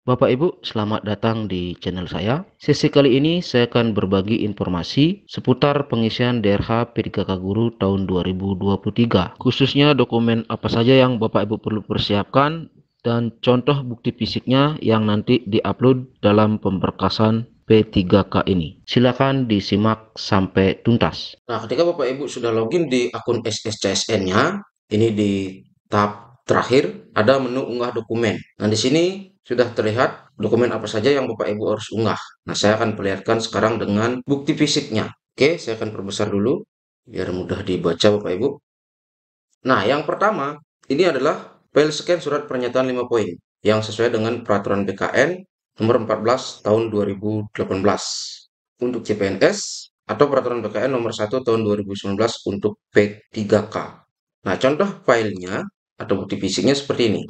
Bapak Ibu, selamat datang di channel saya. Sesi kali ini saya akan berbagi informasi seputar pengisian DRH P3K Guru tahun 2023. Khususnya dokumen apa saja yang Bapak Ibu perlu persiapkan dan contoh bukti fisiknya yang nanti diupload dalam pemberkasan P3K ini. Silakan disimak sampai tuntas. Nah, ketika Bapak Ibu sudah login di akun SSCSN-nya, ini di tahap terakhir ada menu unggah dokumen. Nah, di sini sudah terlihat dokumen apa saja yang Bapak Ibu harus unggah. Nah, saya akan perlihatkan sekarang dengan bukti fisiknya. Oke, saya akan perbesar dulu biar mudah dibaca Bapak Ibu. Nah, yang pertama ini adalah file scan surat pernyataan 5 poin yang sesuai dengan peraturan BKN nomor 14 tahun 2018 untuk CPNS atau peraturan BKN nomor 1 tahun 2019 untuk P3K. Nah, contoh filenya atau bukti fisiknya seperti ini.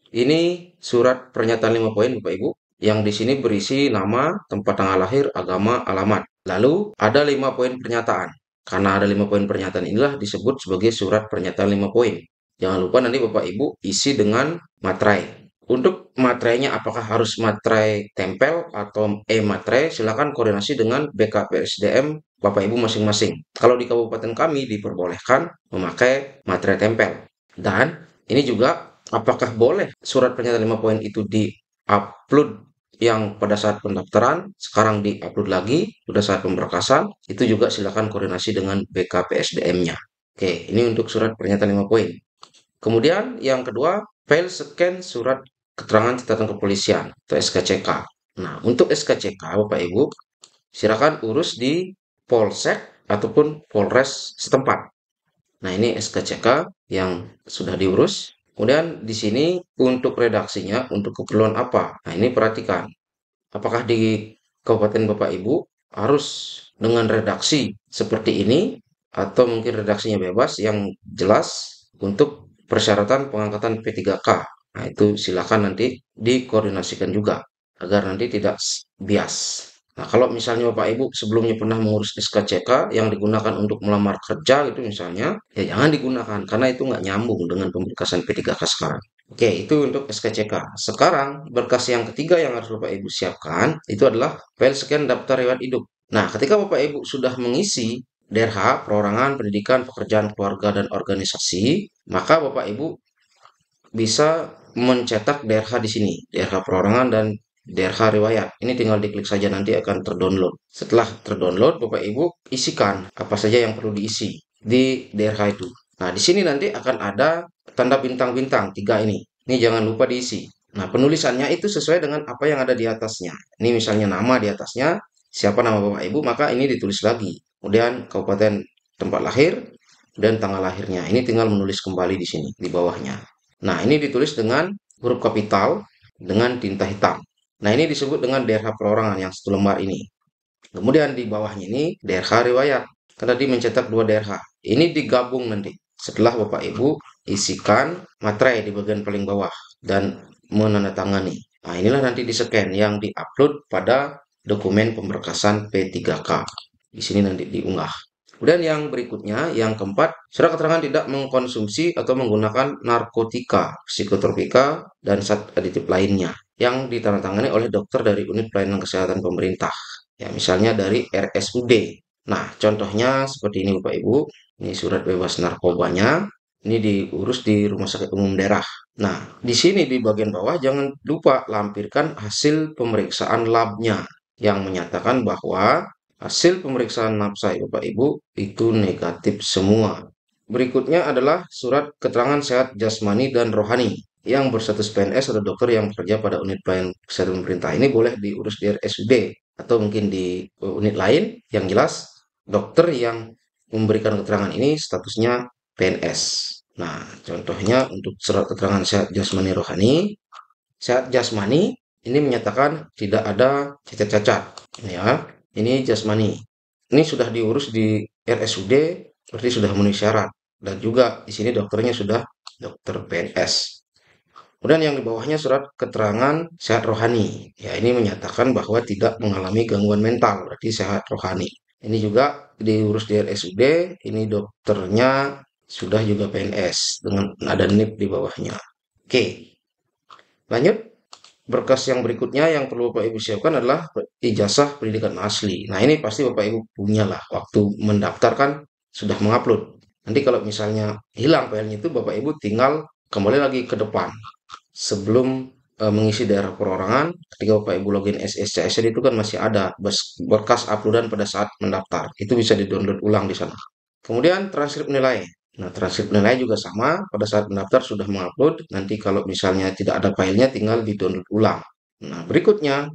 Ini surat pernyataan 5 poin Bapak Ibu yang di sini berisi nama, tempat tanggal lahir, agama, alamat. Lalu ada 5 poin pernyataan. Karena ada 5 poin pernyataan inilah disebut sebagai surat pernyataan 5 poin. Jangan lupa nanti Bapak Ibu isi dengan materai. Untuk materainya apakah harus materai tempel atau e-materai, silakan koordinasi dengan BKPSDM Bapak Ibu masing-masing. Kalau di kabupaten kami diperbolehkan memakai materai tempel. Dan ini juga apakah boleh surat pernyataan 5 poin itu di-upload yang pada saat pendaftaran, sekarang di-upload lagi, pada saat pemberkasan, itu juga silakan koordinasi dengan BKPSDM-nya. Oke, ini untuk surat pernyataan 5 poin. Kemudian yang kedua, file scan surat keterangan catatan kepolisian atau SKCK. Nah, untuk SKCK, Bapak Ibu, silakan urus di Polsek ataupun Polres setempat. Nah, ini SKCK yang sudah diurus. Kemudian di sini untuk redaksinya, untuk keperluan apa? Nah, ini perhatikan. Apakah di Kabupaten Bapak Ibu harus dengan redaksi seperti ini atau mungkin redaksinya bebas yang jelas untuk persyaratan pengangkatan P3K. Nah, itu silakan nanti dikoordinasikan juga agar nanti tidak bias. Nah, kalau misalnya Bapak Ibu sebelumnya pernah mengurus SKCK yang digunakan untuk melamar kerja gitu misalnya, ya jangan digunakan karena itu nggak nyambung dengan pemberkasan P3K sekarang. Oke, itu untuk SKCK. Sekarang berkas yang ketiga yang harus Bapak Ibu siapkan itu adalah file scan daftar riwayat hidup. Nah, ketika Bapak Ibu sudah mengisi DRH, perorangan, pendidikan, pekerjaan, keluarga, dan organisasi, maka Bapak Ibu bisa mencetak DRH di sini, DRH perorangan dan DRH riwayat. Ini tinggal diklik saja nanti akan terdownload. Setelah terdownload, Bapak Ibu isikan apa saja yang perlu diisi di DRH itu. Nah, di sini nanti akan ada tanda bintang-bintang tiga ini. Ini jangan lupa diisi. Nah, penulisannya itu sesuai dengan apa yang ada di atasnya. Ini misalnya nama di atasnya, siapa nama Bapak Ibu, maka ini ditulis lagi. Kemudian kabupaten tempat lahir dan tanggal lahirnya. Ini tinggal menulis kembali di sini, di bawahnya. Nah, ini ditulis dengan huruf kapital dengan tinta hitam. Nah, ini disebut dengan DRH perorangan yang satu lembar ini. Kemudian di bawahnya ini DRH riwayat. Kan tadi mencetak 2 DRH. Ini digabung nanti. Setelah Bapak Ibu isikan materai di bagian paling bawah dan menandatangani. Nah, inilah nanti di-scan yang di-upload pada dokumen pemberkasan P3K. Di sini nanti diunggah. Kemudian yang berikutnya, yang keempat, surat keterangan tidak mengkonsumsi atau menggunakan narkotika, psikotropika, dan zat aditif lainnya yang ditandatangani oleh dokter dari unit pelayanan kesehatan pemerintah. Ya, misalnya dari RSUD. Nah, contohnya seperti ini Bapak Ibu. Ini surat bebas narkobanya. Ini diurus di Rumah Sakit Umum Daerah. Nah, di sini di bagian bawah jangan lupa lampirkan hasil pemeriksaan labnya yang menyatakan bahwa hasil pemeriksaan nafsa Bapak Ibu itu negatif semua. Berikutnya adalah surat keterangan sehat jasmani dan rohani yang berstatus PNS atau dokter yang bekerja pada unit pelayanan kesehatan pemerintah. Ini boleh diurus di RSUD atau mungkin di unit lain. Yang jelas dokter yang memberikan keterangan ini statusnya PNS. Nah, contohnya untuk surat keterangan sehat jasmani rohani, sehat jasmani ini menyatakan tidak ada cacat-cacat, ya. Ini jasmani. Ini sudah diurus di RSUD, berarti sudah memenuhi syarat. Dan juga di sini dokternya sudah dokter PNS. Kemudian yang di bawahnya surat keterangan sehat rohani. Ya, ini menyatakan bahwa tidak mengalami gangguan mental, berarti sehat rohani. Ini juga diurus di RSUD, ini dokternya sudah juga PNS dengan ada NIP di bawahnya. Oke, lanjut. berkas yang berikutnya yang perlu Bapak Ibu siapkan adalah ijazah pendidikan asli. Nah, ini pasti Bapak Ibu punya lah waktu mendaftarkan sudah mengupload. Nanti kalau misalnya hilang filenya itu Bapak Ibu tinggal kembali lagi ke depan sebelum mengisi daerah perorangan. Ketika Bapak Ibu login SSCSN itu kan masih ada berkas uploadan pada saat mendaftar. Itu bisa di-download ulang di sana. Kemudian transkrip nilai. Nah, transkrip nilai juga sama, pada saat mendaftar sudah mengupload, nanti kalau misalnya tidak ada filenya tinggal di-download ulang. Nah, berikutnya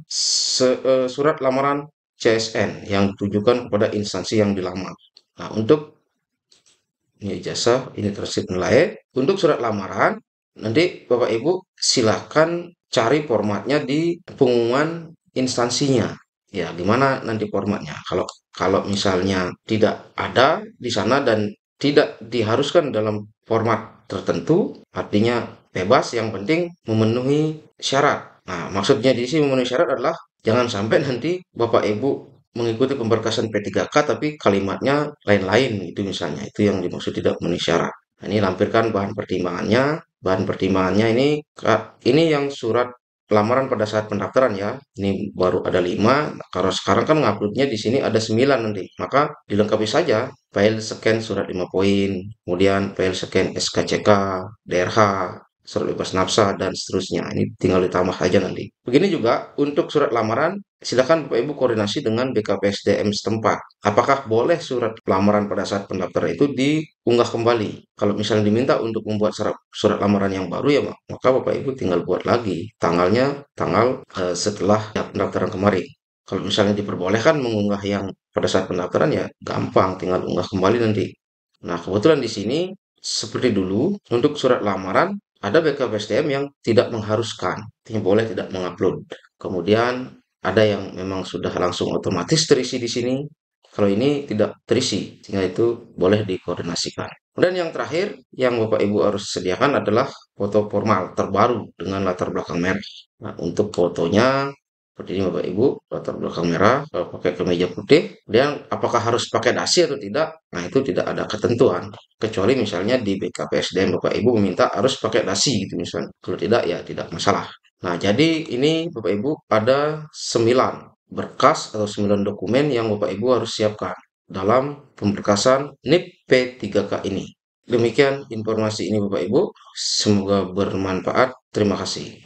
surat lamaran CSN yang ditujukan kepada instansi yang dilamar. Nah, untuk ini ijazah, ini transkrip nilai. Untuk surat lamaran, nanti Bapak Ibu silakan cari formatnya di pengumuman instansinya. Ya, gimana nanti formatnya? Kalau kalau misalnya tidak ada di sana dan tidak diharuskan dalam format tertentu, artinya bebas, yang penting memenuhi syarat. Nah, maksudnya di sini memenuhi syarat adalah jangan sampai nanti Bapak Ibu mengikuti pemberkasan P3K tapi kalimatnya lain-lain itu misalnya. Itu yang dimaksud tidak memenuhi syarat. Nah, ini lampirkan bahan pertimbangannya. Bahan pertimbangannya ini yang surat lamaran pada saat pendaftaran ya. Ini baru ada 5. Nah, kalau sekarang kan nguploadnya di sini ada 9 nanti. Maka dilengkapi saja file scan surat 5 poin, kemudian file scan SKCK, DRH, surat bebas nafsa, dan seterusnya. Ini tinggal ditambah aja nanti. Begini juga untuk surat lamaran, silakan Bapak Ibu koordinasi dengan BKPSDM setempat. Apakah boleh surat lamaran pada saat pendaftaran itu diunggah kembali? Kalau misalnya diminta untuk membuat surat lamaran yang baru ya, maka Bapak Ibu tinggal buat lagi. Tanggalnya tanggal setelah pendaftaran kemarin. Kalau misalnya diperbolehkan mengunggah yang pada saat pendaftaran ya gampang, tinggal unggah kembali nanti. Nah, kebetulan di sini seperti dulu untuk surat lamaran ada BKPSDM yang tidak mengharuskan, artinya boleh tidak mengupload. Kemudian ada yang memang sudah langsung otomatis terisi di sini. Kalau ini tidak terisi, sehingga itu boleh dikoordinasikan. Kemudian yang terakhir yang Bapak Ibu harus sediakan adalah foto formal terbaru dengan latar belakang merah. Nah, untuk fotonya seperti ini Bapak Ibu, latar belakang merah, pakai kemeja putih. Kemudian apakah harus pakai dasi atau tidak? Nah, itu tidak ada ketentuan. Kecuali misalnya di BKPSDM Bapak Ibu meminta harus pakai dasi gitu misalnya. Kalau tidak ya tidak masalah. Nah, jadi ini Bapak Ibu ada 9 berkas atau 9 dokumen yang Bapak Ibu harus siapkan dalam pemberkasan NIP P3K ini. Demikian informasi ini Bapak Ibu. Semoga bermanfaat. Terima kasih.